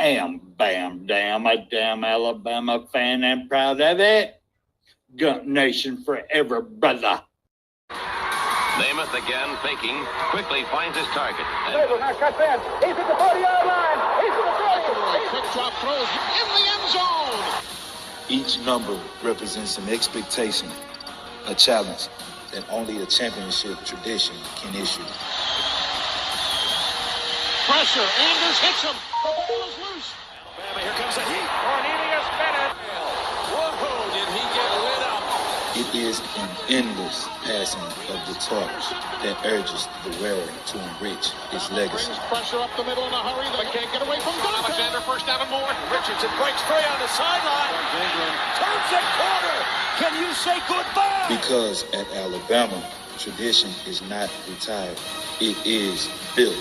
am bam damn a damn Alabama fan and proud of it. Gump Nation forever, brother. Namath again faking, quickly finds his target. Now cuts in. He's at the 40-yard line. He's at the 30. Quick drop throws in the end zone. Each number represents an expectation, a challenge that only a championship tradition can issue. Pressure. Anders hits him. The ball is loose. Alabama, here comes the heat. Cornelius Bennett. Whoa, did he get lit up? It is an endless passing of the torch that urges the wearer to enrich his legacy. Brings pressure up the middle in a hurry. They can't get away from Dante. Alexander first down and more. Richardson breaks free on the sideline. Turns the corner. Can you say goodbye? Because at Alabama, tradition is not retired. It is built.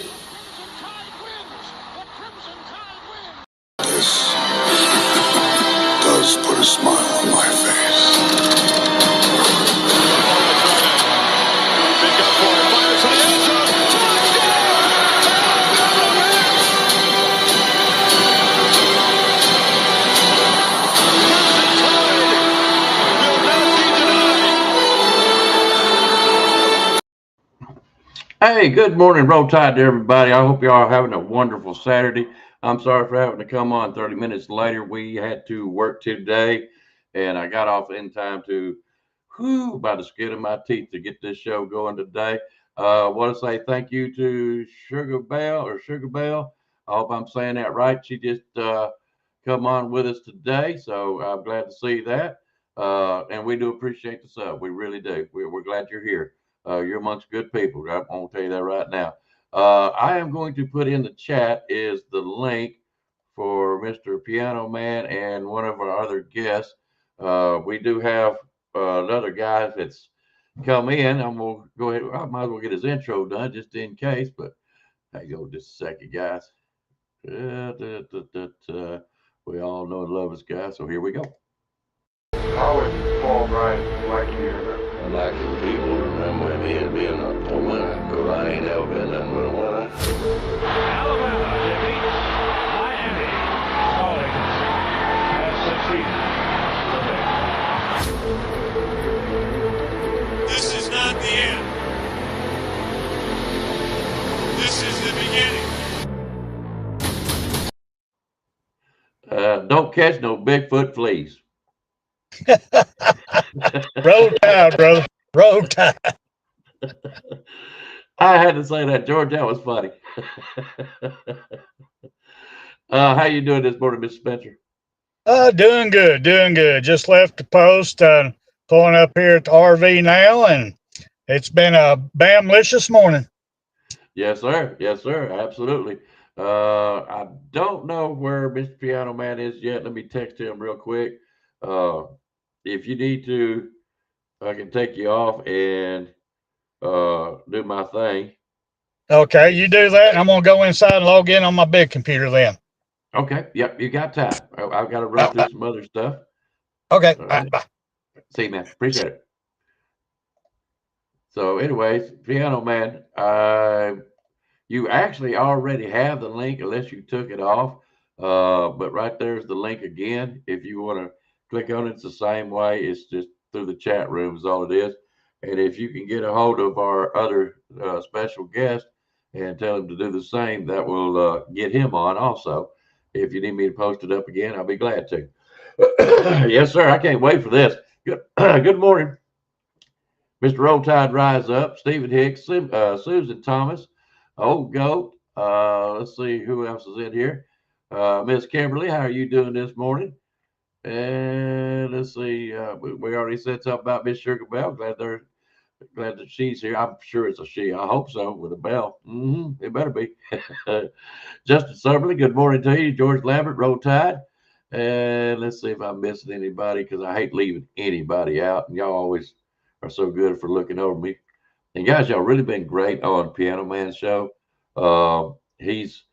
This does put a smile on my face. Big up for it. Fires to the end zone. Hey, good morning, Roll Tide to everybody. I hope you all are having a wonderful Saturday. I'm sorry for having to come on 30 minutes later. We had to work today, and I got off in time to, by the skin of my teeth to get this show going today. I want to say thank you to Sugar Bell. I hope I'm saying that right. She just come on with us today, so I'm glad to see that. And we do appreciate the sub. We really do. We're glad you're here. You're amongst good people. I'm going to tell you that right now. I am going to put in the chat is the link for Mr. Piano Man and one of our other guests. We do have another guy that's come in. I'm going to go ahead. I might as well get his intro done just in case, but hang on just a second, guys. We all know and love this guy, so here we go. How would Paul Bryant like you here? I'd like for people to remember me as being a winner, because I ain't ever been nothing but a winner. Alabama defeats Miami. Stallings has succeeded. This is not the end. This is the beginning. Don't catch no Bigfoot fleas. Roll Tide, brother. Roll Tide. I had to say that, George. That was funny. How you doing this morning, Mr. Spencer? Doing good. Just left the post, pulling up here at the RV now, and it's been a bam-licious morning. Yes, sir. Absolutely. I don't know where Mr. Piano Man is yet. Let me text him real quick. If you need to, I can take you off and do my thing. Okay, you do that. I'm going to go inside and log in on my big computer then. Okay. Yep, you got time. I've got to run through some other stuff. Okay, right. bye. See you, man. Appreciate it. So anyways, Piano Man, you actually already have the link unless you took it off. But right there's the link again. If you want to click on it, it's the same way. It's just through the chat room is all it is. And if you can get a hold of our other special guest and tell him to do the same, that will get him on also. If you need me to post it up again, I'll be glad to. Yes, sir. I can't wait for this. Good morning, Mr. Roll Tide Rise Up, Stephen Hicks, Susan Thomas, Old Goat. Let's see who else is in here. Miss Kimberly, how are you doing this morning? And let's see, we already said something about Miss Sugar Bell. Glad that she's here. I'm sure it's a she. I hope so, with a bell. It better be. Justin Summerly, good morning to you. George Lambert, Roll Tide. And let's see if I'm missing anybody, because I hate leaving anybody out. And y'all always are so good for looking over me. And guys, y'all really been great on Piano Man's show. He's,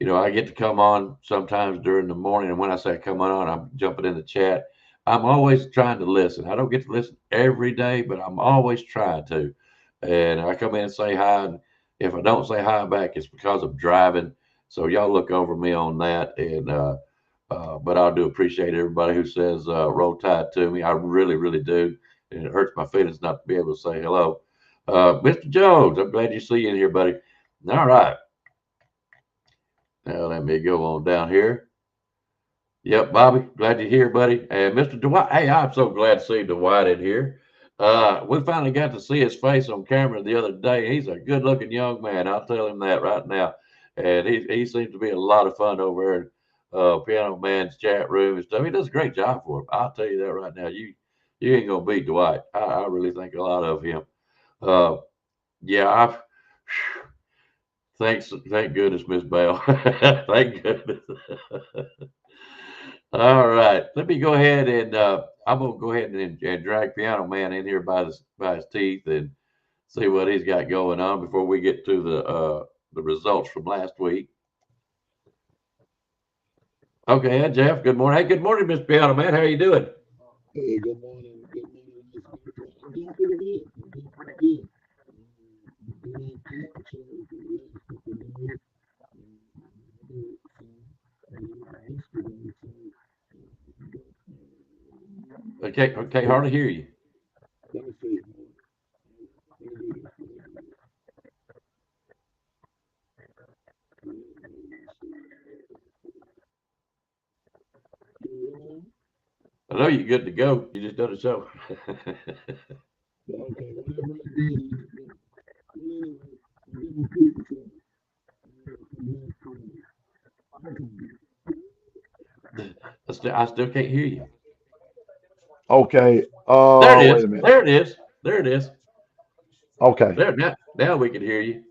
I get to come on sometimes during the morning. And when I say come on, I'm jumping in the chat. I'm always trying to listen. I don't get to listen every day, but I'm always trying to. And I come in and say hi. And if I don't say hi back, it's because I'm driving So y'all look over me on that. And but I do appreciate everybody who says Roll Tide to me. I really, really do. And it hurts my feelings not to be able to say hello. Mr. Jones, I'm glad you see you in here, buddy. All right. Now let me go on down here. Yep, Bobby, glad you're here, buddy. And Mr. Dwight, hey, I'm so glad to see Dwight in here. We finally got to see his face on camera the other day. He's a good-looking young man. I'll tell him that right now. And he seems to be a lot of fun over there in Piano Man's chat room and stuff. He does a great job for him. I'll tell you that right now. You ain't gonna beat Dwight. I really think a lot of him. Yeah, thank goodness, Miss Bell. Thank goodness. All right, let me go ahead and I'm gonna go ahead and drag Piano Man in here by his teeth and see what he's got going on before we get to the results from last week. Okay, Jeff. Good morning. Hey, good morning, Mr. Piano Man. How are you doing? Hey, good morning. Good morning. I'm doing pretty good. I'm doing pretty good. Okay, hard to hear you. Let me see. I know you're good to go. You just done a show. Okay, I still can't hear you. Okay. There it Wait is. a minute. There it is. There it is. Okay. There now we can hear you.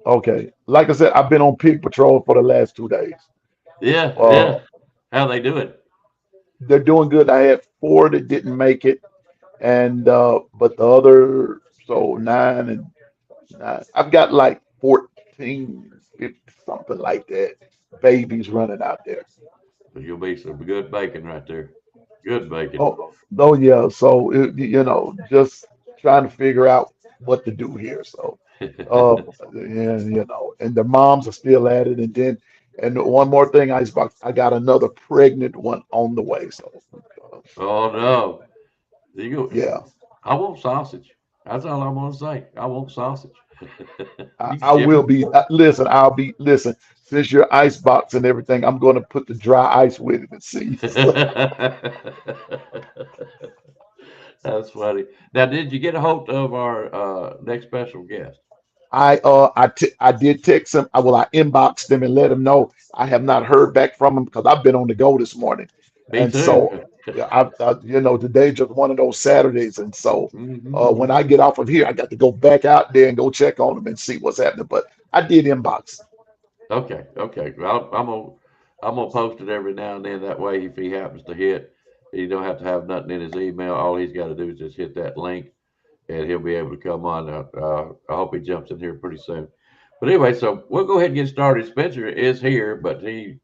Okay. Like I said, I've been on pig patrol for the last 2 days. Yeah. Uh, How they doing? they're doing good. I had 4 that didn't make it, and but the other, so 9 and 9. I've got like 14, 50, something like that, babies running out there. You'll be some good bacon right there. Good bacon. Oh yeah. So just trying to figure out what to do here. So, yeah, and the moms are still at it, and one more thing, I got another pregnant one on the way. So, Oh no. yeah, I want sausage. That's all I'm gonna say. I want sausage. I, You I ship will it. be. Listen. Since your ice box and everything, I'm going to put the dry ice with it and see. That's funny. Now, did you get a hold of our next special guest? I did text him. I inboxed him and let him know I have not heard back from him because I've been on the go this morning, Me and too. so yeah, today just one of those Saturdays, and so when I Mhm. get off of here, I got to go back out there and go check on him and see what's happening. But I did inbox. Okay. Well, I'm gonna post it every now and then. That way, if he happens to hit, he don't have to have nothing in his email. All he's got to do is just hit that link, and he'll be able to come on. I hope he jumps in here pretty soon. But anyway, so we'll go ahead and get started. Spencer is here, but he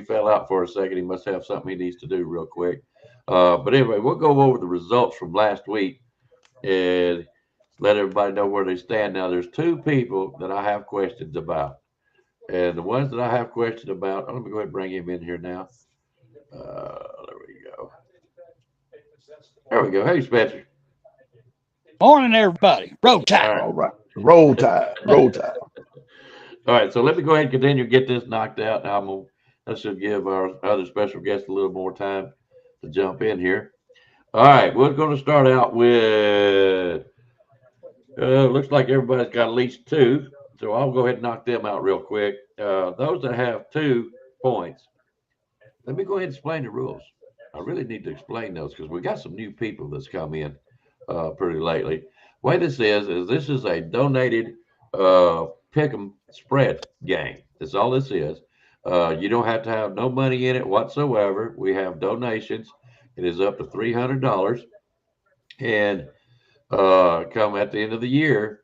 fell out for a second. He must have something he needs to do real quick. But anyway, we'll go over the results from last week and let everybody know where they stand. Now, there's 2 people that I have questions about. And the ones that I have questions about, let me go ahead and bring him in here now. There we go. There we go. Hey, Spencer. Morning, everybody. Roll Tide. All right. All right, roll tide, roll tide. All right. So let me go ahead and continue to get this knocked out. Now that should give our other special guest a little more time to jump in here. All right. We're going to start out with, looks like everybody's got at least 2. So I'll go ahead and knock them out real quick. Those that have 2 points, let me go ahead and explain the rules. I really need to explain those because we got some new people that's come in pretty lately. The way this is this is a donated Pickem spread game. That's all this is. You don't have to have no money in it whatsoever. We have donations. It is up to $300, and come at the end of the year,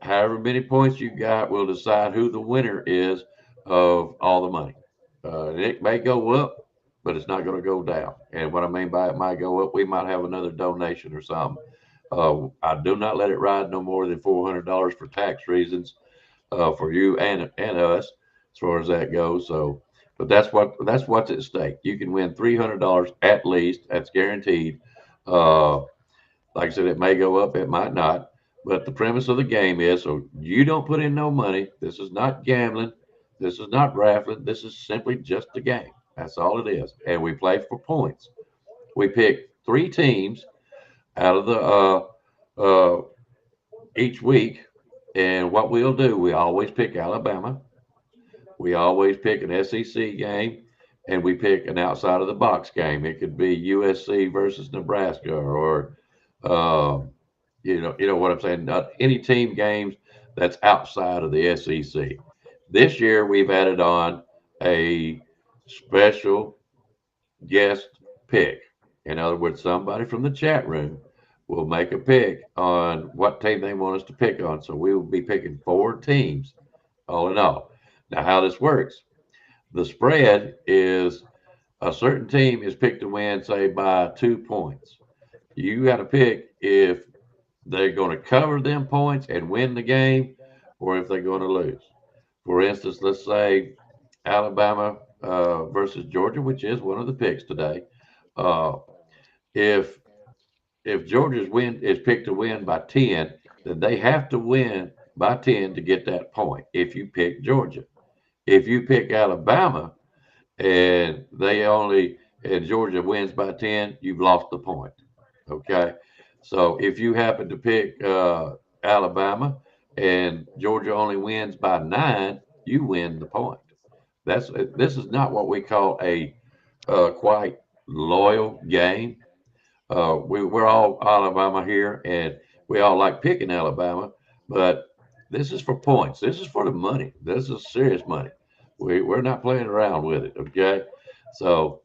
however many points you got will decide who the winner is of all the money. It may go up, but it's not going to go down. And what I mean by it might go up, we might have another donation or something. I do not let it ride no more than $400 for tax reasons for you and us. as far as that goes. So, but that's what's at stake. You can win $300 at least. That's guaranteed. Like I said, it may go up, it might not. But the premise of the game is so you don't put in no money. This is not gambling. This is not raffling. This is simply just a game. That's all it is. And we play for points. We pick 3 teams out of the each week. And what we'll do, we always pick Alabama. We always pick an SEC game, and we pick an outside of the box game. It could be USC versus Nebraska, or you know what I'm saying. Not any team games that's outside of the SEC. This year we've added on a special guest pick. In other words, somebody from the chat room will make a pick on what team they want us to pick on. So we will be picking 4 teams, all in all. Now, how this works, the spread is a certain team is picked to win, say, by 2 points. You got to pick if they're going to cover them points and win the game, or if they're going to lose. For instance, let's say Alabama versus Georgia, which is one of the picks today. If Georgia's win is picked to win by 10, then they have to win by 10 to get that point. If you pick Georgia, if you pick Alabama and Georgia wins by 10, you've lost the point. Okay, so if you happen to pick Alabama and Georgia only wins by 9, you win the point. This is not what we call a quite loyal game. We're all Alabama here, and we all like picking Alabama, but this is for points. This is for the money. This is serious money. We're not playing around with it. Okay, so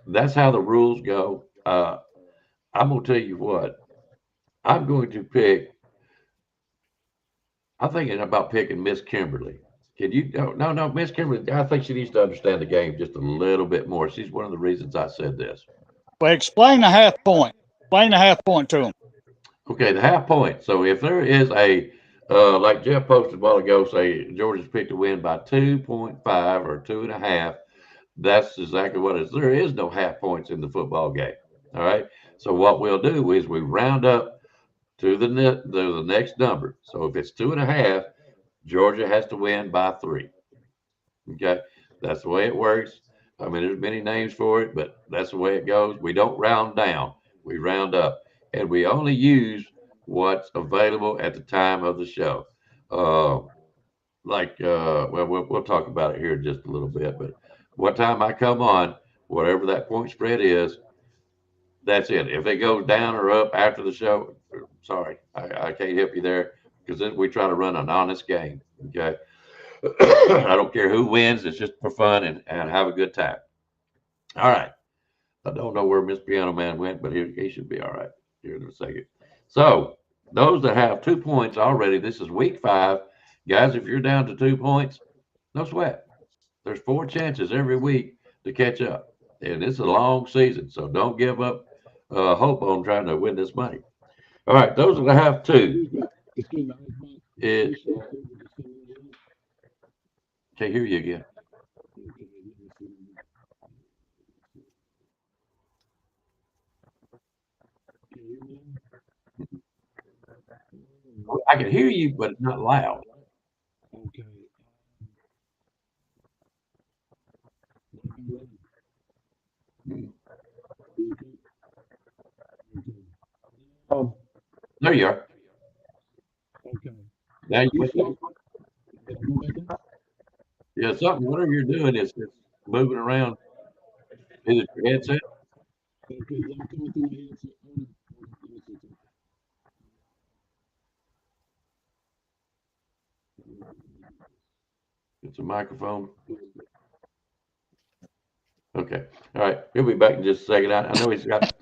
that's how the rules go. I'm gonna tell you what. I'm going to pick. I'm thinking about picking Miss Kimberly. Can you? No, Miss Kimberly. I think she needs to understand the game just a little bit more. She's one of the reasons I said this. Well, explain the half point. Explain the half point to them. Okay, the half point. So if there is like Jeff posted a while ago, say Georgia's picked to win by 2.5 or 2.5, that's exactly what it is. There is no half points in the football game. All right. So what we'll do is we round up to the next number. So if it's 2.5, Georgia has to win by 3. Okay, that's the way it works. I mean, there's many names for it, but that's the way it goes. We don't round down, we round up, and we only use what's available at the time of the show. Well, we'll talk about it here in just a little bit, but what time I come on, whatever that point spread is, that's it. If it goes down or up after the show, sorry, I can't help you there, because we try to run an honest game. Okay. I don't care who wins. It's just for fun and have a good time. All right. I don't know where Miss Piano Man went, but he should be all right here in a second. So those that have 2 points already, this is week 5. Guys, if you're down to 2 points, no sweat. There's 4 chances every week to catch up. And it's a long season, so don't give up hope on trying to win this money. All right, those that have 2. Can't hear you again. I can hear you, but it's not loud. Okay. There you are. Okay. Now you yeah, something. Whatever you're doing is moving around. Is it your headset? It's a microphone. Okay. All right. He'll be back in just a second. I know he's got.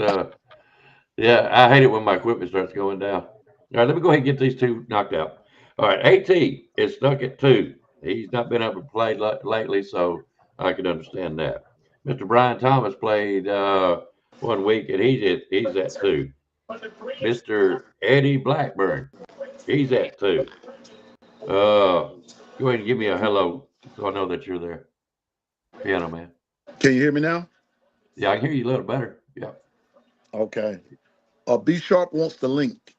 Yeah, I hate it when my equipment starts going down. All right, let me go ahead and get these 2 knocked out. All right, AT is stuck at 2. He's not been able to play lately, so I can understand that. Mr. Brian Thomas played 1 week, and he's at 2. Mr. Eddie Blackburn, he's at 2. Go ahead and give me a hello, So I know that you're there. Piano Man. Can you hear me now? Yeah, I can hear you a little better. Yeah. Okay. B Sharp wants the link.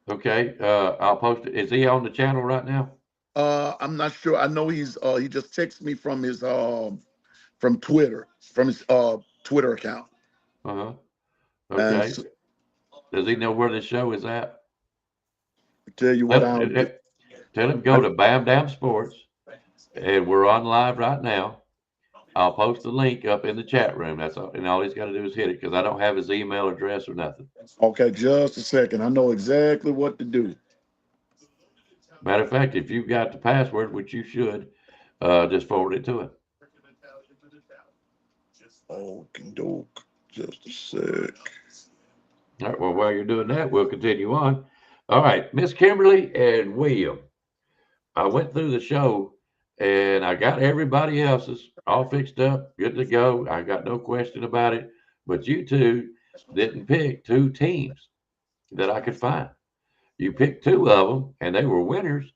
Okay. I'll post it. Is he on the channel right now? I'm not sure. I know he just texted me from his from Twitter, from his Twitter account. Uh-huh. And Okay. Does he know where the show is at? Tell you what I'll do. Tell him go to BAMA Sports, and we're on live right now. I'll post the link up in the chat room. That's all, and all he's got to do is hit it because I don't have his email address or nothing. Okay, just a second. I know exactly what to do. Matter of fact, if you've got the password, which you should, just forward it to him. Okie doke. Just a sec. All right. Well, while you're doing that, we'll continue on. All right, Miss Kimberly and William. I went through the show and I got everybody else's all fixed up, good to go. I got no question about it. But you two didn't pick two teams that I could find. You picked two of them and they were winners,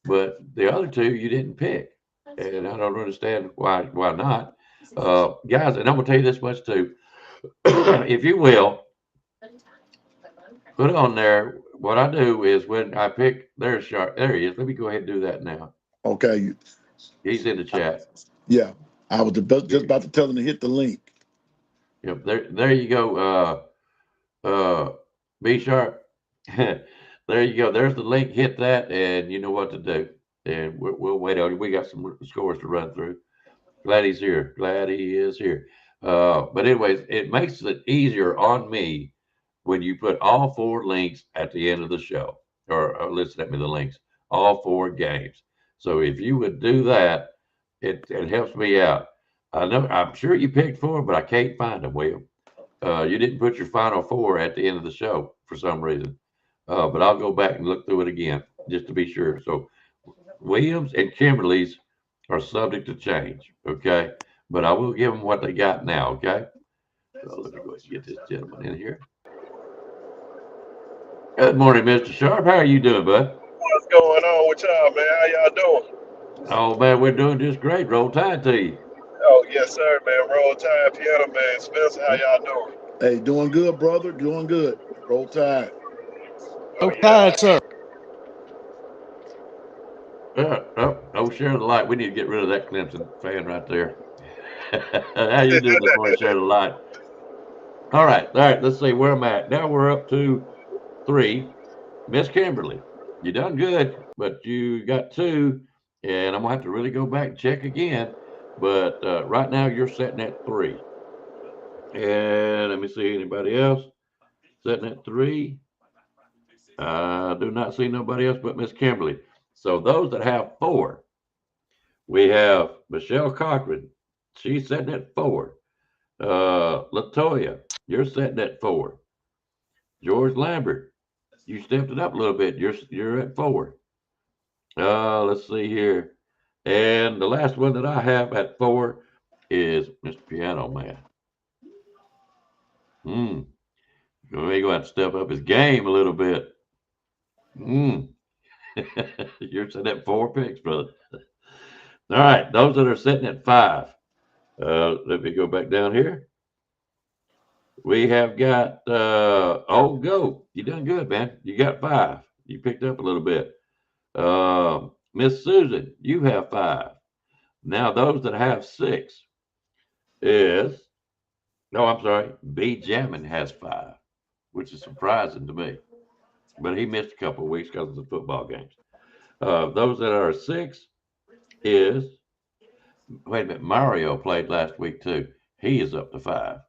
but the other two you didn't pick. And I don't understand why not. Guys, and I'm going to tell you this much too. If you will, put on there. What I do is when I pick, there's Sharp. There he is. Let me go ahead and do that now. Okay. He's in the chat. Yeah. I was just about to tell him to hit the link. Yep. There you go. B Sharp. There you go. There's the link. Hit that, and you know what to do. And we'll wait on you. We got some scores to run through. Glad he's here. Glad he is here. But anyways, it makes it easier on me when you put all four links at the end of the show, or listen at me, the links, all four games. So if you would do that, it helps me out. I'm sure you picked four, but I can't find them, William. You didn't put your final four at the end of the show for some reason. But I'll go back and look through it again just to be sure. So Williams and Kimberly's are subject to change, okay? But I will give them what they got now, okay? So let me go ahead and get this gentleman in here. Good morning, Mr. Sharp. How are you doing, bud? What's going on with y'all, man? How y'all doing? Oh, man, we're doing just great. Roll Tide to you. Oh, yes, sir, man. Roll Tide, Piano Man. Spencer, how y'all doing? Hey, doing good, brother. Doing good. Roll Tide. Roll Tide, sir. Oh, share the light. We need to get rid of that Clemson fan right there. How you doing this morning, share the light? All right. Let's see where I'm at. Now we're up to 3. Miss Kimberly, you done good, but you got 2, and I'm gonna have to really go back and check again. But right now you're sitting at 3. And let me see anybody else sitting at 3. I do not see nobody else but Miss Kimberly. So those that have 4, we have Michelle Cochran. She's sitting at 4. Latoya, you're sitting at 4. George Lambert, you stepped it up a little bit. You're at 4. Let's see here. And the last one that I have at 4 is Mr. Piano Man. He's going to have to step up his game a little bit. You're sitting at 4 picks, brother. All right, those that are sitting at 5. Let me go back down here. We have got Old Goat. You done good, man. You got 5. You picked up a little bit. Miss Susan, you have 5. Now those that have 6 is, no, I'm sorry, B Jammin has 5, which is surprising to me. But he missed a couple of weeks because of the football games. Those that are 6 is, wait a minute, Mario played last week too. He is up to 5.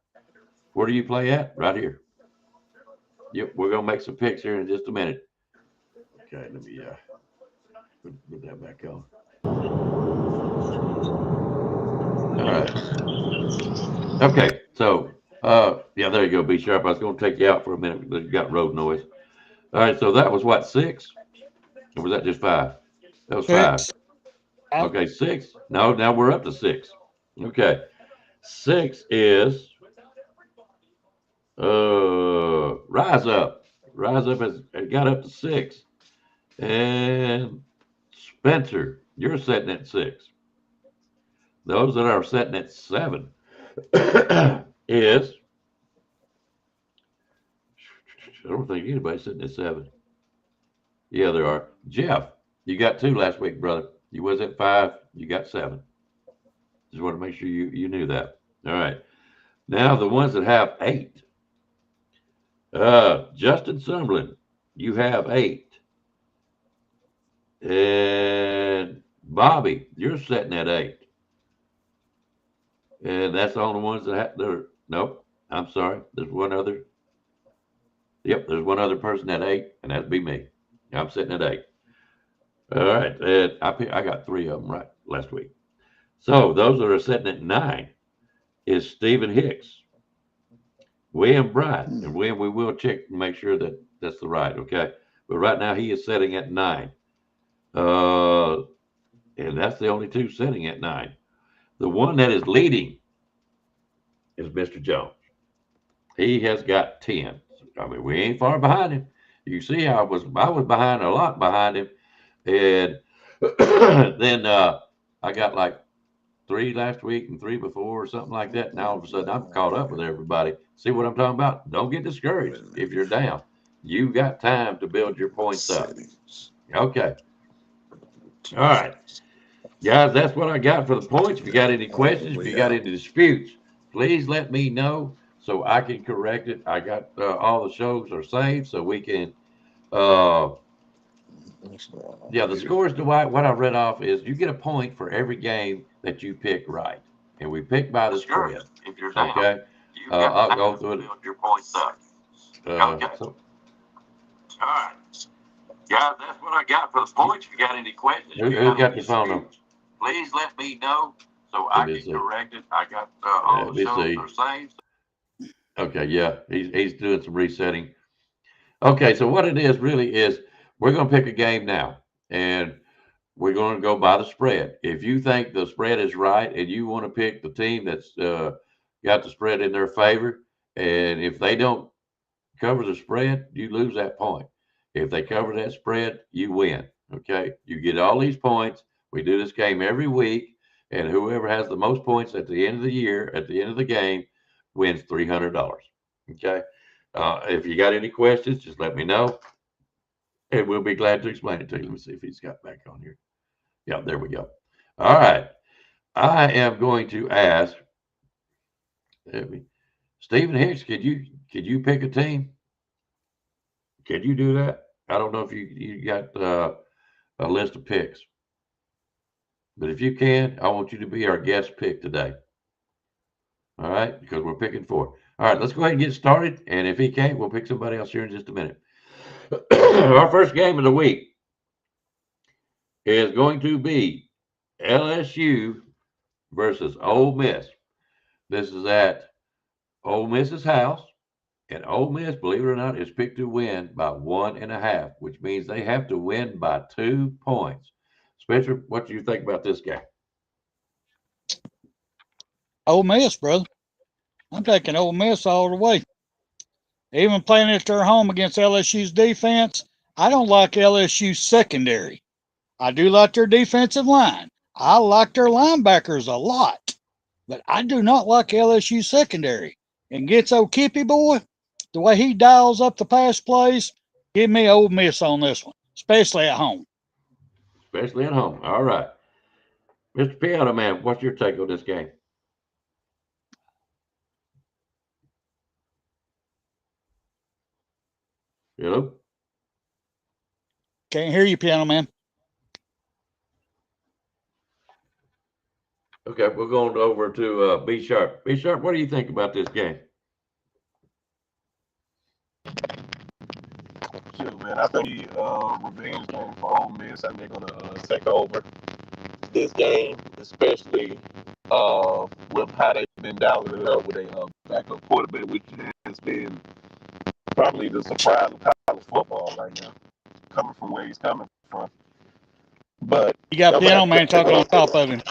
Where do you play at? Right here. Yep, we're going to make some picks here in just a minute. Okay, let me put that back on. All right. Okay, so, yeah, there you go, B Sharp. I was going to take you out for a minute, but you got road noise. All right, so that was what, 6? Or was that just 5? That was 5. Okay, 6. No, now we're up to 6. Okay. 6 is Rise Up. Rise Up has got up to 6. And Spencer, you're sitting at 6. Those that are sitting at 7 is, I don't think anybody's sitting at 7. Yeah, there are. Jeff, you got 2 last week, brother. You was at 5. You got 7. Just want to make sure you knew that. All right. Now the ones that have 8. Justin Summerlin, you have 8. And Bobby, you're sitting at 8. And that's the only ones that have there. Nope. I'm sorry. There's one other. Yep, there's one other person at 8, and that'd be me. I'm sitting at 8. All right. And I got 3 of them right last week. So those that are sitting at 9 is Stephen Hicks, William Bright, and William, we will check and make sure that that's the right, okay? But right now he is sitting at 9. And that's the only 2 sitting at 9. The one that is leading is Mr. Jones. He has got 10. I mean, we ain't far behind him. You see, I was behind, a lot behind him, and then I got like 3 last week and 3 before or something like that. Now all of a sudden I'm caught up with everybody. See what I'm talking about? Don't get discouraged if you're down. You got time to build your points up. Okay. All right. Guys, that's what I got for the points. If you got any questions, if you got any disputes, please let me know so I can correct it. I got all the shows are saved so we can yeah, the scores, Dwight, what I read off is you get a point for every game that you pick right. And we pick by the spread. Okay? I'll go through it. Your points up. Okay. All right. Guys, that's what I got for the points. If you got any questions, who got the phone number? Please let me know so I can correct it. I got all the shows are saved. Okay, yeah, he's doing some resetting. Okay, so what it is really is we're going to pick a game now, and we're going to go by the spread. If you think the spread is right and you want to pick the team that's got the spread in their favor, and if they don't cover the spread, you lose that point. If they cover that spread, you win. Okay, you get all these points. We do this game every week, and whoever has the most points at the end of the year, at the end of the game, wins $300. Okay. If you got any questions, just let me know, and we'll be glad to explain it to you. Let me see if he's got back on here. Yeah, there we go. All right. I am going to ask Stephen Hicks, could you pick a team? Could you do that? I don't know if you got a list of picks, but if you can, I want you to be our guest pick today. All right, because we're picking 4. All right, let's go ahead and get started. And if he can't, we'll pick somebody else here in just a minute. Our first game of the week is going to be LSU versus Ole Miss. This is at Ole Miss's house. And Ole Miss, believe it or not, is picked to win by 1.5, which means they have to win by 2 points. Spencer, what do you think about this game? Ole Miss, brother. I'm taking Ole Miss all the way. Even playing at their home against LSU's defense, I don't like LSU's secondary. I do like their defensive line. I like their linebackers a lot, but I do not like LSU secondary. And gets O'Kippy, boy, the way he dials up the pass plays, give me Ole Miss on this one, especially at home. Especially at home. All right. Mr. Piano Man, what's your take on this game? Hello? Can't hear you, Piano Man. Okay, we're going over to B Sharp. B Sharp, what do you think about this game? Shoot, man, I think revenge game for Ole Miss. I think they're gonna take over this game, especially with how they've been dialing it up with a backup quarterback, which has been probably the surprise of college football right now, coming from where he's coming from. But you got Piano Man talking on top of him.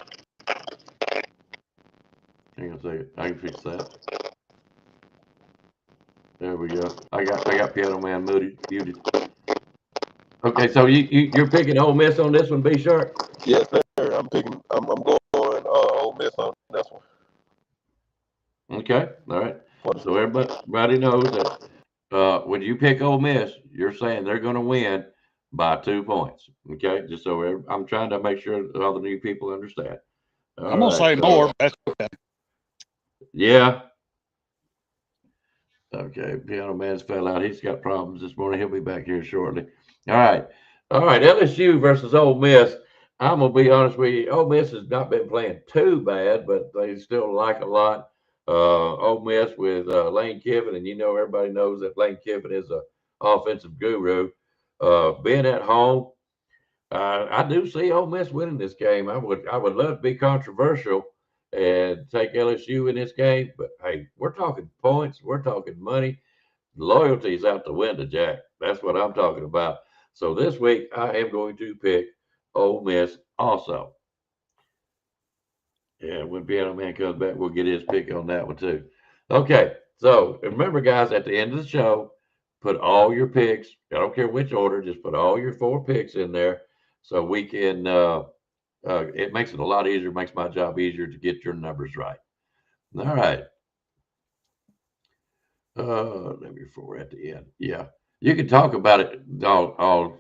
Hang on a second. I can fix that. There we go. I got Piano Man muted. Okay, so you're picking Ole Miss on this one, B Sharp? Yes, sir. I'm going Ole Miss on this one. Okay, all right. So everybody knows that when you pick Ole Miss, you're saying they're going to win by 2 points. Okay, just so I'm trying to make sure that all the new people understand. I'm gonna say more. But that's okay. Yeah. Okay, Piano Man's fell out. He's got problems this morning. He'll be back here shortly. All right. LSU versus Ole Miss. I'm gonna be honest with you. Ole Miss has not been playing too bad, but they still like a lot. Ole Miss with Lane Kiffin, and everybody knows that Lane Kiffin is a offensive guru. Being at home, I do see Ole Miss winning this game. I would love to be controversial and take LSU in this game, but hey, we're talking points, we're talking money. Loyalty's out the window, Jack. That's what I'm talking about. So this week I am going to pick Ole Miss also. Yeah, when Piano Man comes back, we'll get his pick on that one too. Okay, so remember, guys, at the end of the show, put all your picks. I don't care which order, just put all your 4 picks in there so we can. It makes it a lot easier. Makes my job easier to get your numbers right. All right. Number 4 at the end. Yeah, you can talk about it all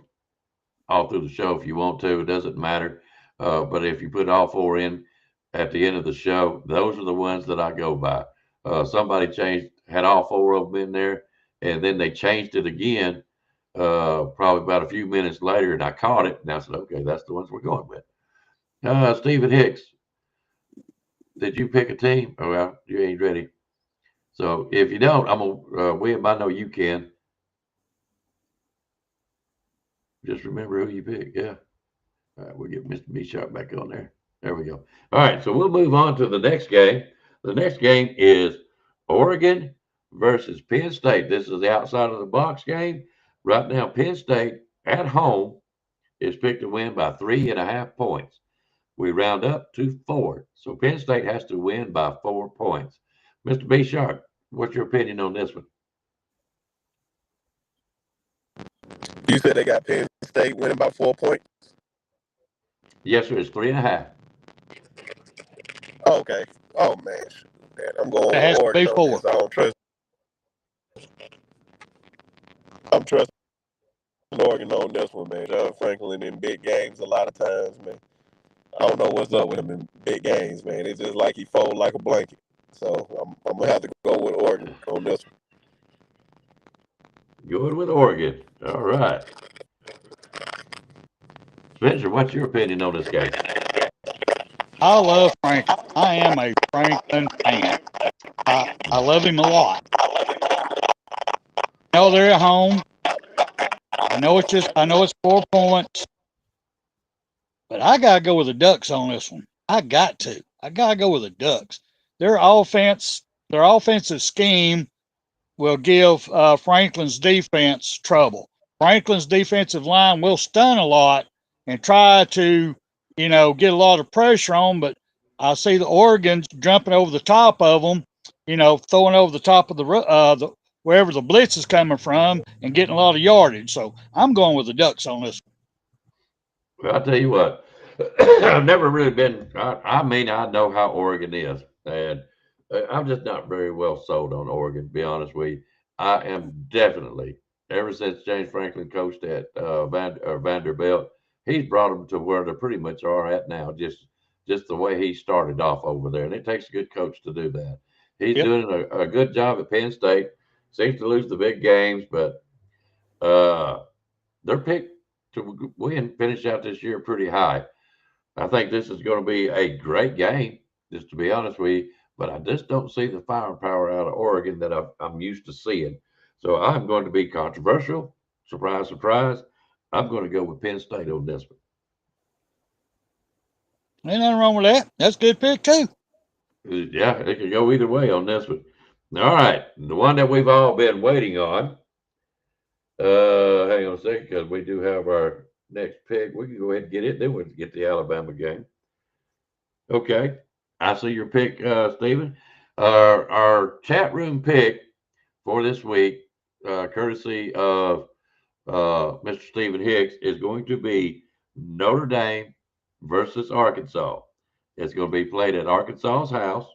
through the show if you want to. It doesn't matter. But if you put all 4 in at the end of the show, those are the ones that I go by. Somebody had all 4 of them in there, and then they changed it again, probably about a few minutes later, and I caught it, and I said, okay, that's the ones we're going with. Stephen Hicks, did you pick a team? Oh, well, you ain't ready. So if you don't, I'm gonna William. I know you can. Just remember who you pick. Yeah. All right, we'll get Mr. B Sharp back on there. There we go. All right, so we'll move on to the next game. The next game is Oregon versus Penn State. This is the outside of the box game. Right now, Penn State at home is picked to win by 3.5 points. We round up to 4. So Penn State has to win by 4 points. Mr. B Sharp, what's your opinion on this one? You said they got Penn State winning by 4 points? Yes, sir. It's 3.5. Oh, okay. Oh, man. I'm going It has with to be Oregon on 4. this. I don't trust. I'm trusting Oregon on this one, man. John Franklin in big games a lot of times, man. I don't know what's up with him in big games, man. It's just like he folds like a blanket. So I'm going to have to go with Oregon on this one. Going with Oregon. All right. Spencer, what's your opinion on this game? I love Franklin. I am a Franklin fan. I love him a lot. I know they're at home. I know it's 4 points. But I gotta go with the Ducks on this one. I gotta go with the Ducks. Their offensive scheme will give Franklin's defense trouble. Franklin's defensive line will stun a lot and try to, get a lot of pressure on. But I see the Oregon's jumping over the top of them, throwing over the top of the wherever the blitz is coming from and getting a lot of yardage. So I'm going with the Ducks on this one. Well, I'll tell you what. I've never really been. I know how Oregon is, and I'm just not very well sold on Oregon. To be honest with you, I am definitely ever since James Franklin coached at Vanderbilt, he's brought them to where they pretty much are at now. Just the way he started off over there, and it takes a good coach to do that. He's doing a good job at Penn State. Seems to lose the big games, but they're picked to win, finish out this year pretty high. I think this is going to be a great game, just to be honest with you, but I just don't see the firepower out of Oregon that I'm used to seeing. So I'm going to be controversial. Surprise, surprise. I'm going to go with Penn State on this one. Ain't nothing wrong with that. That's a good pick, too. Yeah, it could go either way on this one. All right. The one that we've all been waiting on. Hang on a second, because we do have our next pick. We can go ahead and get it. Then we'll get the Alabama game. Okay. I see your pick, Stephen. Our chat room pick for this week, courtesy of Mr. Stephen Hicks, is going to be Notre Dame versus Arkansas. It's going to be played at Arkansas's house.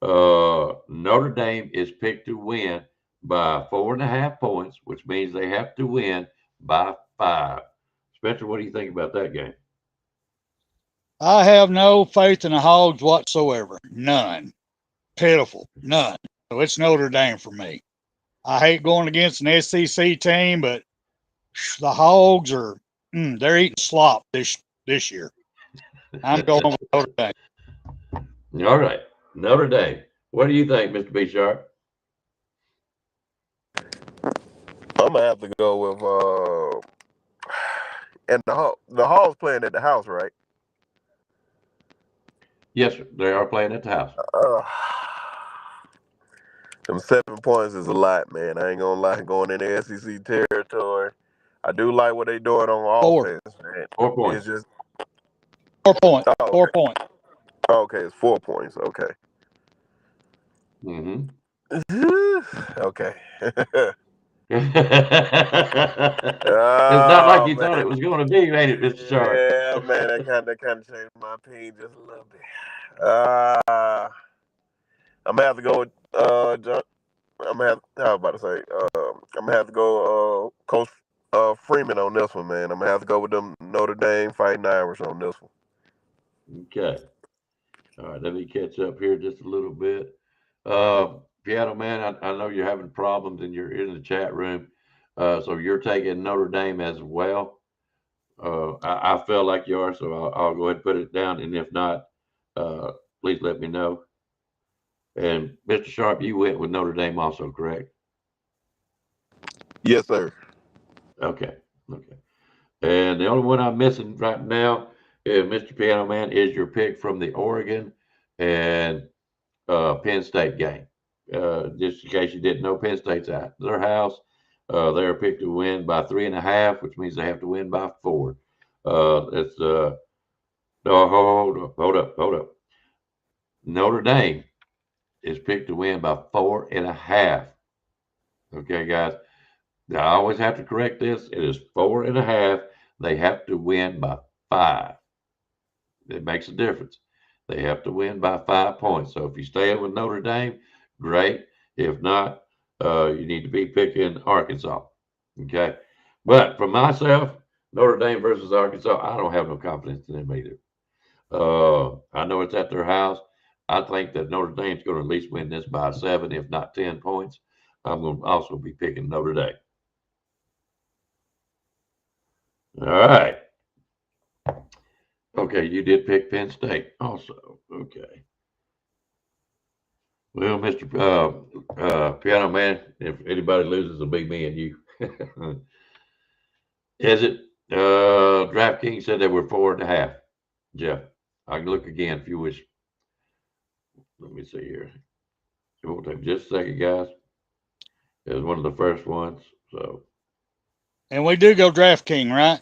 Notre Dame is picked to win by 4.5 points, which means they have to win by 5. Spencer, what do you think about that game? I have no faith in the Hogs whatsoever. None. Pitiful. None. So it's Notre Dame for me. I hate going against an SEC team, but the Hogs are they're eating slop this year. I'm going with Notre Dame. All right, Notre Dame. What do you think, Mr. B. Sharp? I'm gonna have to go with and the Hall's playing at the house, right? Yes, sir. They are playing at the house. Them 7 points is a lot, man. I ain't gonna lie. Going into SEC territory, I do like what they doing on offense, man. 4 points. It's just 4 points. Oh, 4 points. Okay, it's 4 points. Okay. Mm-hmm. Okay. It's not like you thought it was going to be, ain't it, Mr. Sharp? Yeah, man, that kind of changed my opinion just a little bit. I'm gonna have to go with John. I'm gonna have to go Coach Freeman on this one, man. I'm gonna have to go with them Notre Dame Fighting Irish on this one. Okay. All right, let me catch up here just a little bit. Piano Man, I know you're having problems and you're in the chat room. So you're taking Notre Dame as well. I feel like you are, so I'll go ahead and put it down. And if not, please let me know. And Mr. Sharp, you went with Notre Dame also, correct? Yes, sir. Okay. And the only one I'm missing right now, Mr. Piano Man, is your pick from the Oregon and Penn State game. Just in case you didn't know, Penn State's at their house. They're picked to win by 3.5, which means they have to win by 4. No, hold up. Notre Dame is picked to win by 4.5. Okay, guys. I always have to correct this. It is 4.5. They have to win by 5. It makes a difference. They have to win by 5 points. So if you stay with Notre Dame, great. If not, you need to be picking Arkansas. Okay. But for myself, Notre Dame versus Arkansas, I don't have no confidence in them either. I know it's at their house. I think that Notre Dame's going to at least win this by 7, if not 10 points. I'm going to also be picking Notre Dame. All right. Okay, you did pick Penn State also. Okay. Well, Mr. Piano Man, if anybody loses, it'll be me and you. Is it? DraftKings said they were 4.5. Jeff, I can look again if you wish. Let me see here. It won't take just a second, guys. It was one of the first ones. So. And we do go DraftKings, right?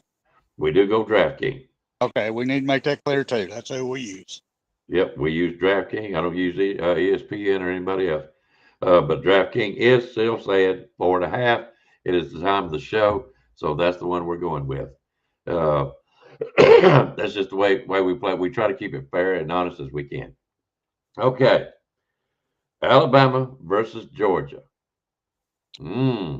We do go DraftKings. Okay, we need to make that clear too. That's who we use. Yep, we use DraftKings. I don't use ESPN or anybody else. But DraftKings is still saying 4.5. It is the time of the show, so that's the one we're going with. That's just the way we play. We try to keep it fair and honest as we can. Okay. Alabama versus Georgia. I'll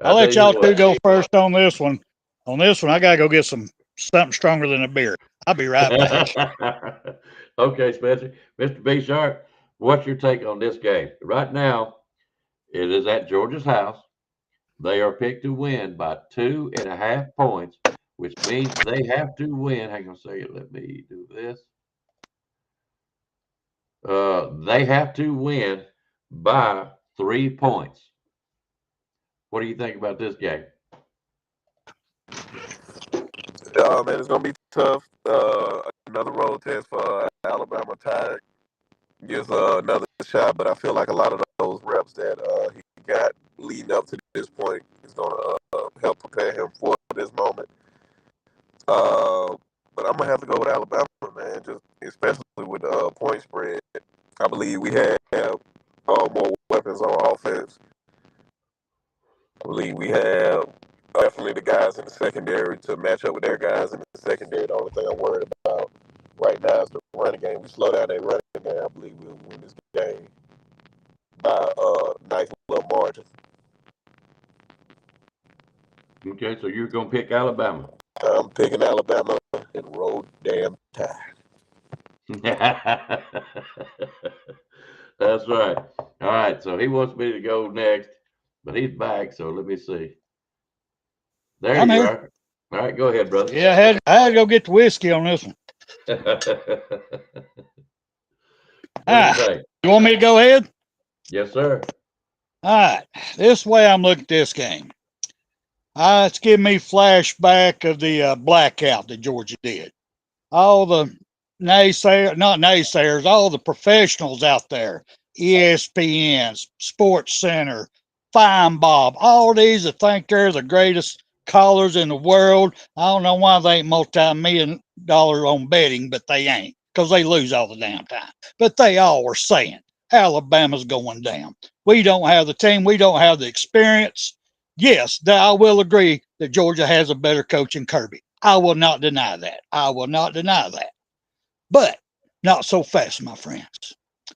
let y'all two go first on this one. On this one, I gotta go get something stronger than a beer. I'll be right back. Okay, Spencer. Mr. B. Sharp, what's your take on this game? Right now, it is at Georgia's house. They are picked to win by 2.5 points, which means they have to win. Hang on a second. Let me do this. They have to win by 3 points. What do you think about this game? Man, it's gonna be tough. Another road test for Alabama. Tide gives another shot, but I feel like a lot of those reps that he got leading up to this point is gonna help prepare him for this moment. But I'm gonna have to go with Alabama, man. Just especially with the point spread. I believe we have more weapons on offense. I believe we have definitely the guys in the secondary to match up with their guys in the secondary. The only thing I'm worried about right now is the running game. We slow down that running game, I believe we'll win this game by a nice little margin. Okay, so you're gonna pick Alabama. I'm picking Alabama and roll damn tide. That's right. All right, so he wants me to go next, but he's back, so let me see. There I'm you here. are. All right, go ahead, brother. Yeah, I had to go get the whiskey on this one. What do you think? You want me to go ahead? Yes, sir. All right. This way I'm looking at this game. It's giving me flashback of the blackout that Georgia did. All the naysayers, all the professionals out there, ESPN, Sports Center, Fine Bob, all these that think they're the greatest callers in the world. I don't know why they ain't multi-million-dollar on betting, but they ain't, because they lose all the damn time. But they all were saying Alabama's going down. We don't have the team. We don't have the experience. Yes, I will agree that Georgia has a better coach than Kirby. I will not deny that. I will not deny that. But not so fast, my friends.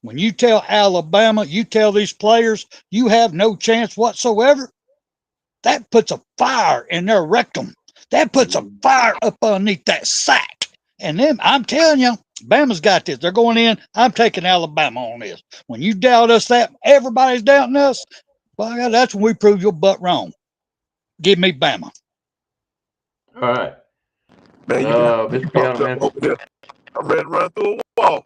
When you tell Alabama, you tell these players, you have no chance whatsoever, that puts a fire in their rectum. That puts a fire up underneath that sack. And then I'm telling you, Bama's got this. They're going in. I'm taking Alabama on this. When you doubt us that, everybody's doubting us. Well, that's when we prove your butt wrong. Give me Bama. All right. Man, you Mr. Piano Man. over here. I'm ready to run through a wall.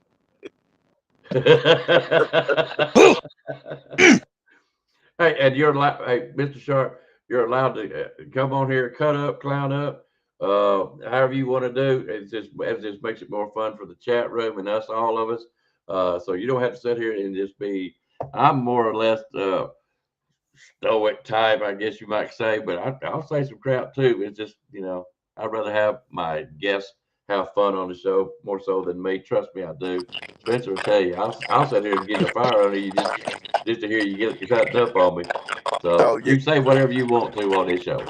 Hey, and you're allowed, hey, Mr. Sharp, you're allowed to come on here, cut up, clown up, however you want to do. It just makes it more fun for the chat room and us, all of us. So you don't have to sit here and just be. I'm more or less stoic type, I guess you might say, but I'll say some crap too. It's just, I'd rather have my guests have fun on the show more so than me. Trust me, I do. Spencer will tell you, I'll sit here and get a fire under you just to hear you get cutting up on me. So you say whatever you want to on this show.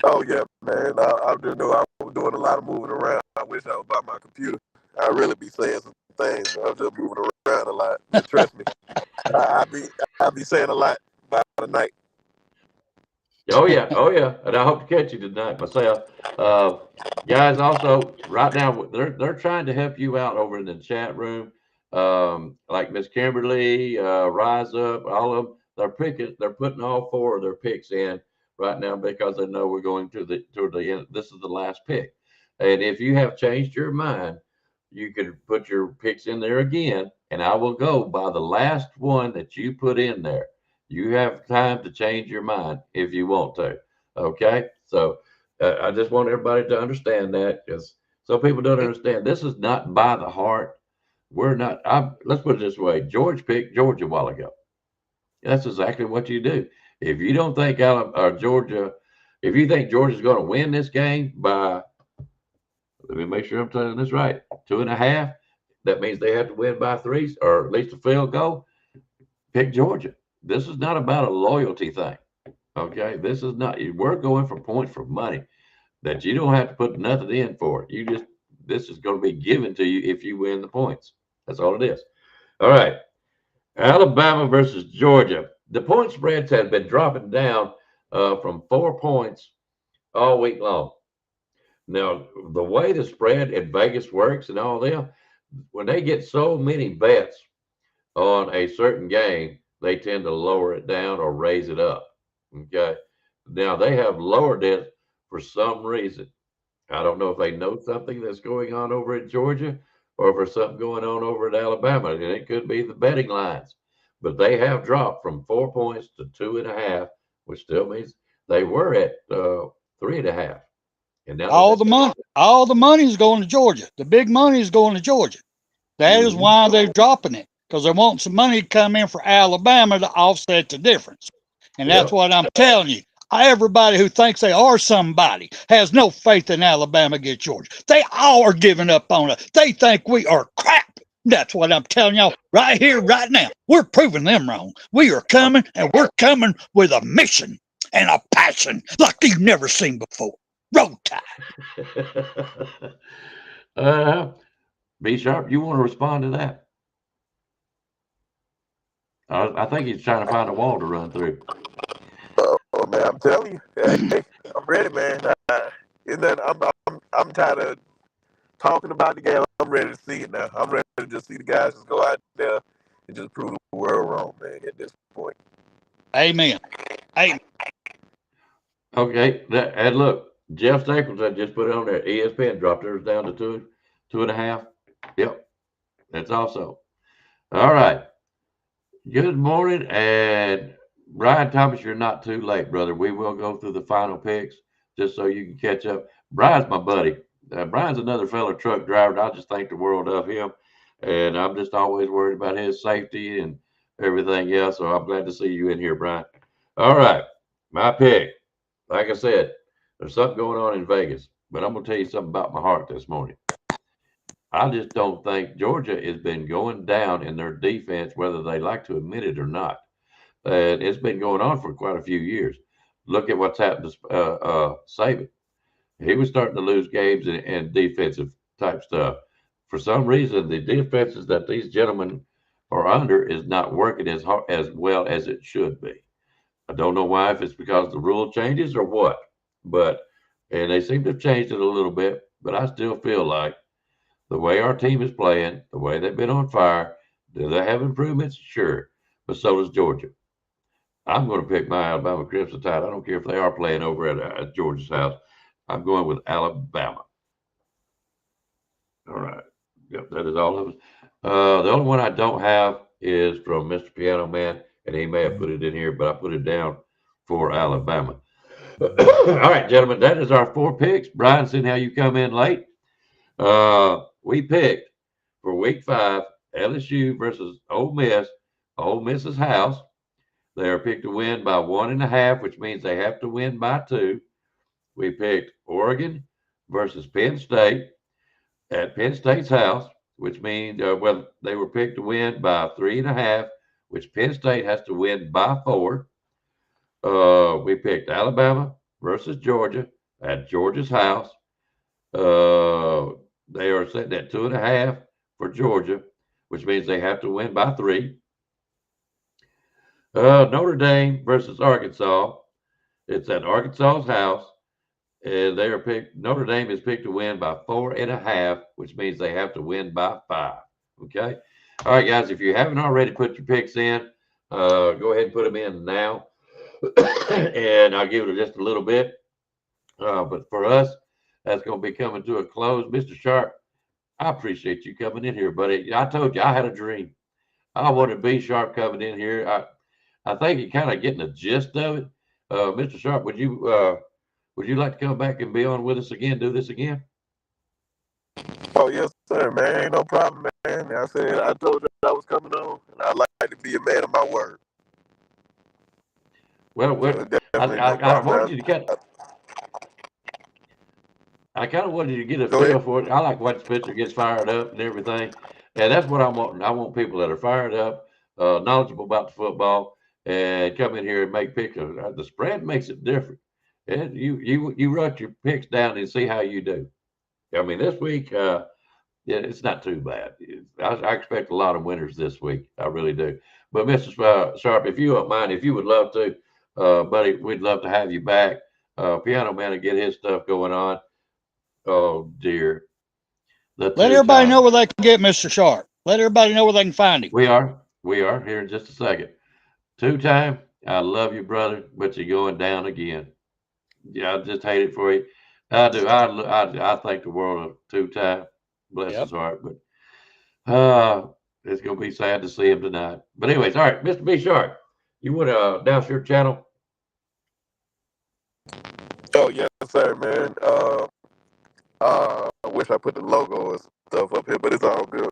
Oh yeah, man. I just know I was doing a lot of moving around. I wish I was by my computer. I really be saying some things. I'm just moving around a lot. But trust me, I be saying a lot by the night. Oh yeah, and I hope to catch you tonight myself. Guys, also right now they're trying to help you out over in the chat room. Like Miss Kimberly, Rise Up, all of them. They're putting all four of their picks in right now because they know we're going to the end. This is the last pick, and if you have changed your mind, you can put your picks in there again, and I will go by the last one that you put in there. You have time to change your mind if you want to. Okay. So I just want everybody to understand that, because some people don't understand. This is not by the heart. We're not. Let's put it this way. George picked Georgia a while ago. That's exactly what you do. If you don't think Georgia, if you think Georgia's going to win this game by, let me make sure I'm telling this right, 2.5, that means they have to win by 3 or at least a field goal. Pick Georgia. This is not about a loyalty thing. Okay. This is not, we're going for points for money that you don't have to put nothing in for. This is going to be given to you if you win the points. That's all it is. All right. Alabama versus Georgia. The point spreads have been dropping down from 4 points all week long. Now, the way the spread in Vegas works and all them, when they get so many bets on a certain game, they tend to lower it down or raise it up. Okay. Now they have lowered it for some reason. I don't know if they know something that's going on over in Georgia or if there's something going on over in Alabama, and it could be the betting lines. But they have dropped from 4 points to 2.5, which still means they were at 3.5. And now all the money is going to Georgia. The big money is going to Georgia. That is why they're dropping it, because they want some money to come in for Alabama to offset the difference. And that's what I'm telling you. Everybody who thinks they are somebody has no faith in Alabama against Georgia. They all are giving up on us. They think we are crap. That's what I'm telling y'all right here, right now. We're proving them wrong. We are coming, and we're coming with a mission and a passion like you've never seen before. Roll Tide. B Sharp, you want to respond to that? I think he's trying to find a wall to run through. Oh man, I'm telling you, hey, I'm ready, man. I'm tired of talking about the game. I'm ready to see it now. I'm ready to just see the guys just go out there and just prove the world wrong, man. At this point. Amen. Amen. Okay, and look, Jeff Stapleton just put it on there. ESPN dropped theirs down to 2.5. Yep, that's also. All right. Good morning, and Brian Thomas, you're not too late, brother. We will go through the final picks just so you can catch up. Brian's my buddy. Brian's another fellow truck driver. I just think the world of him, and I'm just always worried about his safety and everything else. So I'm glad to see you in here, Brian. All right, my pick. Like I said, there's something going on in Vegas, but I'm going to tell you something about my heart this morning. I just don't think Georgia has been going down in their defense, whether they like to admit it or not. And it's been going on for quite a few years. Look at what's happened to Saban. He was starting to lose games and defensive type stuff. For some reason, the defenses that these gentlemen are under is not working as well as it should be. I don't know why, if it's because the rule changes or what, and they seem to have changed it a little bit, but I still feel like the way our team is playing, the way they've been on fire, do they have improvements? Sure, but so does Georgia. I'm going to pick my Alabama Crimson Tide. I don't care if they are playing over at Georgia's house. I'm going with Alabama. All right. Yep, that is all of us. The only one I don't have is from Mr. Piano Man, and he may have put it in here, but I put it down for Alabama. All right, gentlemen, that is our 4 picks. Brian, seeing how you come in late, we picked for week 5, LSU versus Ole Miss, Ole Miss's house. They are picked to win by 1.5, which means they have to win by 2. We picked Oregon versus Penn State at Penn State's house, which means, they were picked to win by 3.5, which Penn State has to win by 4. We picked Alabama versus Georgia at Georgia's house. They are sitting at 2.5 for Georgia, which means they have to win by 3. Notre Dame versus Arkansas. It's at Arkansas's house, and they are picked. Notre Dame is picked to win by 4.5, which means they have to win by 5. Okay. All right, guys. If you haven't already put your picks in, go ahead and put them in now, and I'll give it just a little bit. But for us, that's going to be coming to a close. Mr. Sharp, I appreciate you coming in here, buddy. I told you I had a dream. I wanted B Sharp coming in here. I think you're kind of getting the gist of it. Mr. Sharp, would you like to come back and be on with us again, do this again? Oh, yes, sir, man. Ain't no problem, man. I told you I was coming on, and I like to be a man of my word. Well, I wanted you to I kind of wanted you to get a feel for it. I like watching Spencer gets fired up and everything. And that's what I want. I want people that are fired up, knowledgeable about the football, and come in here and make picks. The spread makes it different. And you write your picks down and see how you do. I mean, this week, it's not too bad. I expect a lot of winners this week. I really do. But Mr. Sharp, if you don't mind, if you would love to, buddy, we'd love to have you back. Piano Man will get his stuff going on. Oh, dear. Let everybody know where they can get Mr. Sharp. Let everybody know where they can find him. We are here in just a second. 2-time, I love you, brother, but you're going down again. Yeah, I just hate it for you. I do. I think the world of 2-time. Bless his heart. But it's going to be sad to see him tonight. But anyways, all right, Mr. B Sharp, you want to announce your channel? Oh, yes, sir, man. I wish I put the logo and stuff up here, but it's all good.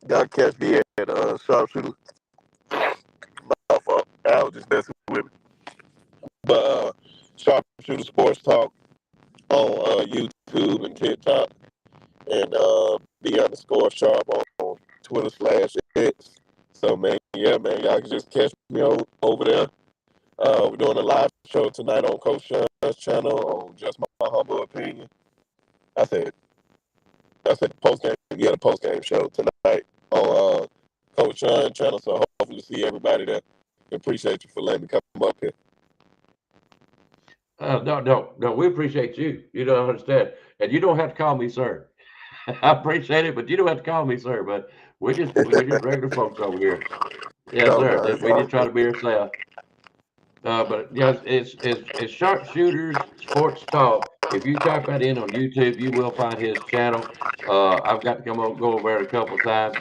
Y'all catch me at Sharpshooter. My fault. I was just messing with me. But Sharpshooter Sports Talk on YouTube and TikTok, and B_Sharp on Twitter/X. So man, y'all can just catch me over there. We're doing a live show tonight on Coach Sean's channel on Just My Humble Opinion. I said I said post game. We had a post game show tonight on Coach Sean channel. So hopefully see everybody there. Appreciate you for letting me come up here. No. We appreciate you. You don't understand, and you don't have to call me sir. I appreciate it, but you don't have to call me sir. But we're just regular folks over here. Yes, sir. We just try to be ourselves. But yes, it's Sharpshooters Sports Talk. If you type that in on YouTube, you will find his channel. I've got to go over there a couple of times,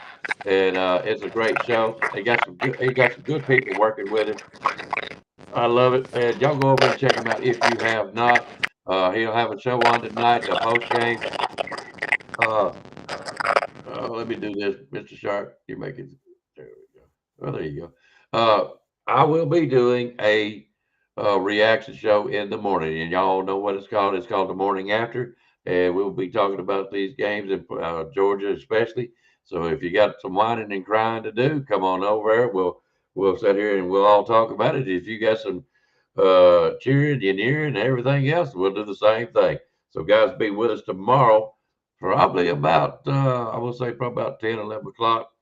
and it's a great show. He got some good people working with him. I love it. And y'all go over and check him out if you have not. He'll have a show on tonight, a post game. Let me do this, Mr. Sharp. You make it. There we go. Well, there you go. I will be doing a reaction show in the morning, and y'all know what it's called. It's called The Morning After, and we'll be talking about these games in Georgia, especially. So if you got some whining and crying to do, come on over there. We'll sit here and we'll all talk about it. If you got some cheering and earing and everything else, we'll do the same thing. So guys, be with us tomorrow, probably about I will say probably about 10, 11 o'clock.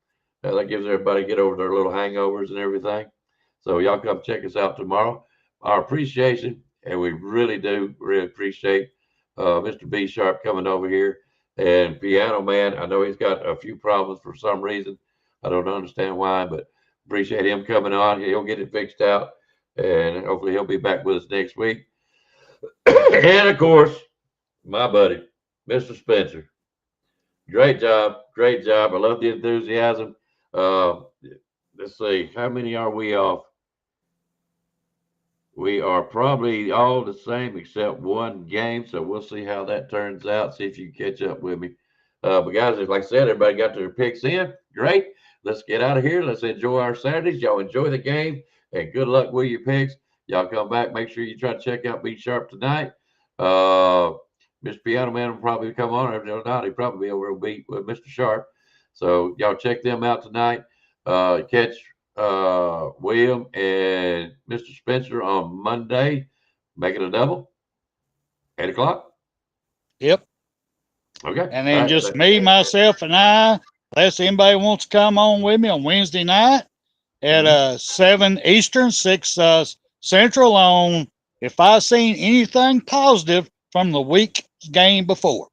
That gives everybody get over their little hangovers and everything. So y'all come check us out tomorrow. Our appreciation, and we really appreciate Mr. B Sharp coming over here. And Piano Man, I know he's got a few problems for some reason. I don't understand why, but appreciate him coming on. He'll get it fixed out, and hopefully he'll be back with us next week. And of course, my buddy, Mr. Spencer. Great job. I love the enthusiasm. Let's see, how many are we off? We are probably all the same except one game, so we'll see how that turns out. See if you can catch up with me. But guys, like I said, everybody got their picks in. Great. Let's get out of here. Let's enjoy our Saturdays. Y'all enjoy the game, and good luck with your picks. Y'all come back. Make sure you try to check out B Sharp tonight. Mr. Piano Man will probably come on. Or not, he'll probably be over a beat with Mr. Sharp. So y'all check them out tonight. Catch William and Mr. Spencer on Monday. Make it a double. 8 o'clock. Yep. Okay. And then just me, myself, and I. Unless anybody wants to come on with me on Wednesday night at 7 Eastern, 6 Central on if I seen anything positive from the week's game before.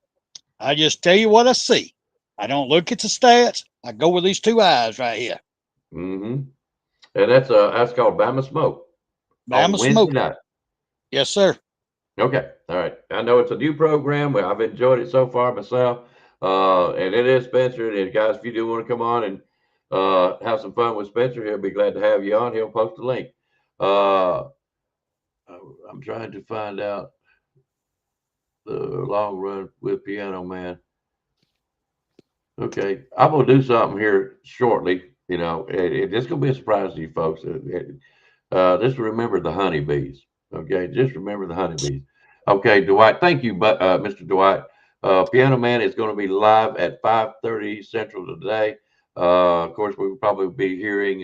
I just tell you what I see. I don't look at the stats. I go with these two eyes right here. Mm-hmm. And that's called BAMA Smoke. BAMA Smoke. Night. Yes, sir. Okay. All right. I know it's a new program. I've enjoyed it so far myself. And it is Spencer. And guys, if you do want to come on and have some fun with Spencer, he'll be glad to have you on. He'll post a link. I'm trying to find out the long run with Piano Man. Okay. I'm going to do something here shortly. You know, it's going to be a surprise to you folks. Just remember the honeybees. Okay. Just remember the honeybees. Okay, Dwight. Thank you, Mr. Dwight. Piano Man is going to be live at 5:30 Central today. Of course, we will probably be hearing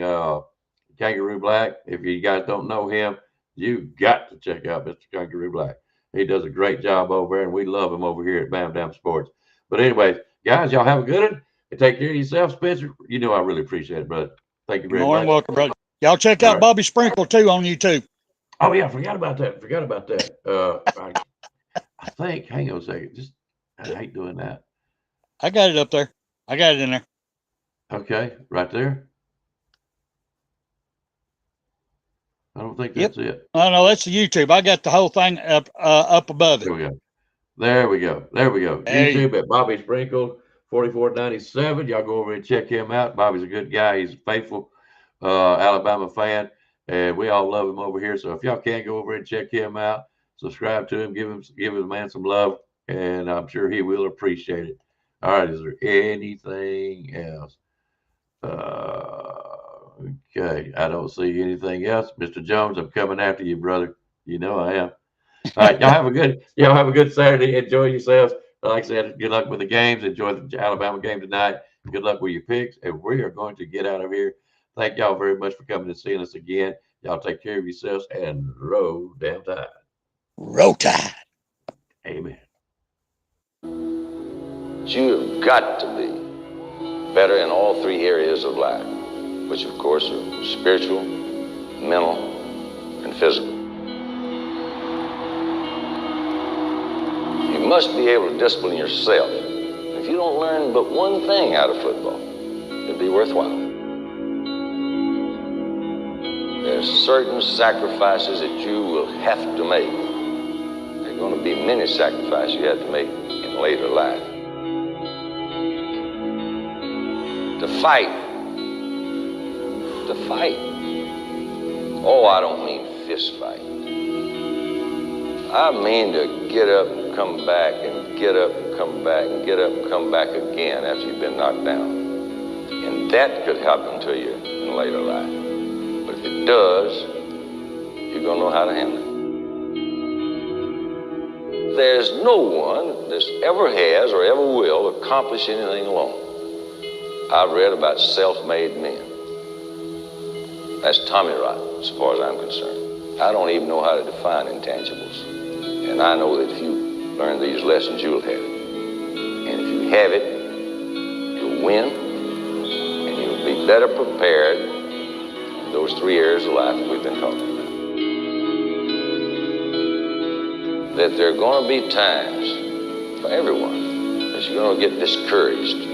Kangaroo Black. If you guys don't know him, you got to check out Mr. Kangaroo Black. He does a great job over there, and we love him over here at BAMA Sports. But anyways, guys, y'all have a good one. And take care of yourself, Spencer. You know I really appreciate it, brother. Thank you very much. Welcome, brother. Y'all check out Bobby Sprinkle, too, on YouTube. Oh, yeah, forgot about that. I think, hang on a second. I hate doing that. I got it up there. I got it in there. Okay, right there. I don't think that's it. Oh, no, that's the YouTube. I got the whole thing up above it. There we go. YouTube at Bobby Sprinkle, 4497. Y'all go over and check him out. Bobby's a good guy. He's a faithful Alabama fan, and we all love him over here. So if y'all can go over and check him out, subscribe to him, give the man some love, and I'm sure he will appreciate it. All right, is there anything else? Okay, I don't see anything else. Mr. Jones, I'm coming after you, brother. You know I am. All right, y'all have a good Saturday. Enjoy yourselves. Like I said, good luck with the games. Enjoy the Alabama game tonight. Good luck with your picks, and we are going to get out of here. Thank y'all very much for coming and seeing us again. Y'all take care of yourselves and roll damn tide. Roll Tide. Amen. you have got to be better in all three areas of life, which of course are spiritual, mental, and physical. You must be able to discipline yourself. If you don't learn but one thing out of football, it'd be worthwhile. There's certain sacrifices that you will have to make. There are going to be many sacrifices you have to make in later life. To fight. Oh, I don't mean fist fight. I mean to get up and come back and get up and come back and get up and come back again after you've been knocked down. And that could happen to you in later life. But if it does, you're going to know how to handle it. There's no one that ever has or ever will accomplish anything alone. I've read about self-made men. That's Tommy rot, as far as I'm concerned. I don't even know how to define intangibles. And I know that if you learn these lessons, you'll have it. And if you have it, you'll win, and you'll be better prepared in those three areas of life that we've been talking about. That there are going to be times for everyone that you're going to get discouraged.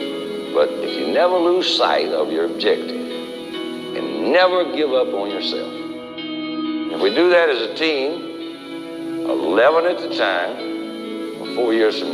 But if you never lose sight of your objective and never give up on yourself, if we do that as a team, 11 at a time, 4 years from now,